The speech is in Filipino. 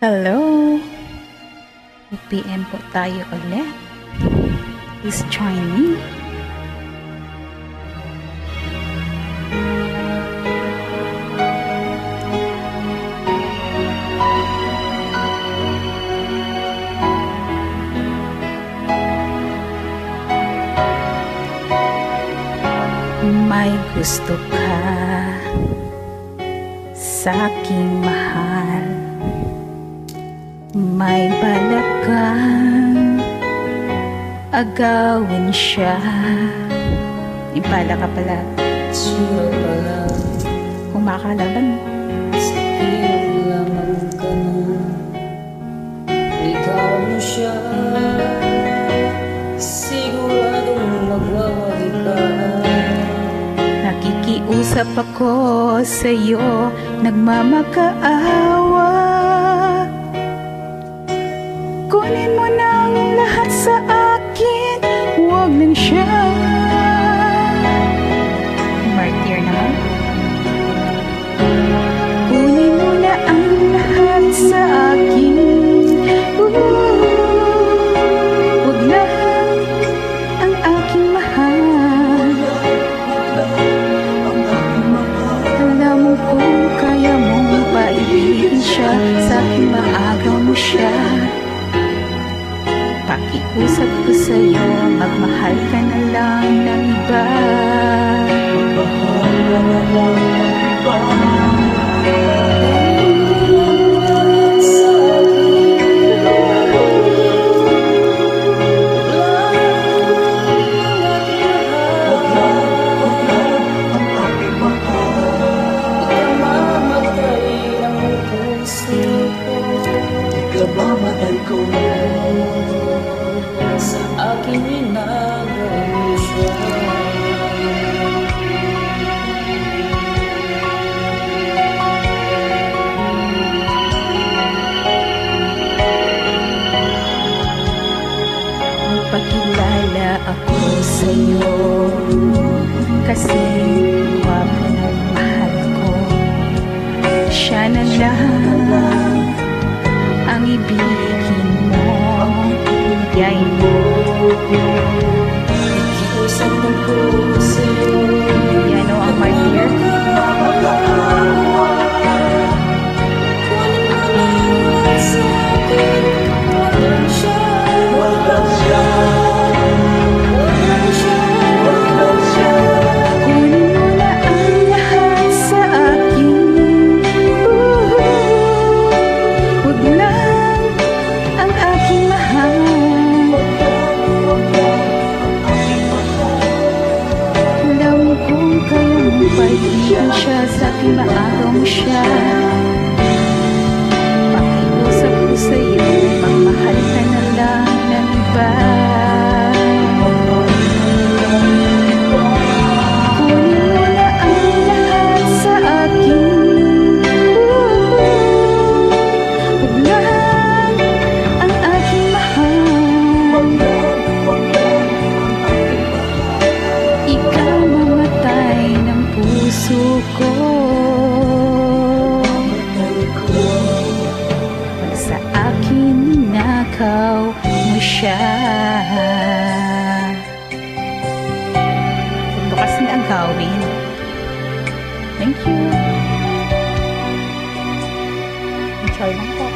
Hello! PM po tayo ulit. Please join me. May gusto ka sa'king mahal, may balak kang agawin siya. Impala ka pala. Sino pala? Kung makakalaban mo. Sakit lamang ka na. Ikaw mo siya. Siguradong magwawagi ka. Nakikiusap ako sa'yo, nagmamakaawa. Kunin mo ng lahat sa akin, huwag lang siya. Martyr naman. Kunin mo na ang lahat sa akin, huwag lang ang aking mahal. Alam mo kung kaya mong paibigin siya, sa aking maagaw mo siya. Pakiusap ko sa'yo, magmahal ka na lang ng iba. Magmahal ka na lang ng iba. Mamatay ko sa akin inagaw siya. Magpakilala ako sa'yo, kasi gwapo ng mahal ko. Siya na lang ang ibigin mo, bigay mo. Nakiusap ako sa'yo, Yan o ang martyr. kunin mo lang sa akin, huwag lang siya. Huwag lang siya. Huwag lang siya. Huwag lang siya. Kunin mo na ang lahat sa akin, huwag lang ang aking mahal. Alam mo kung kaya mong paibigin siya, sa akin maagaw mo siya. Pakiusap ko sa'yo, magmahal ka na lang ng iba. Kunin mo na ang lahat sa akin, huwag lang ang aking mahal. Ikaw mamatay ng puso ko, pag sa akin ninakaw mo siya. Bukas na ang gawin. Thank you. Enjoy lang po.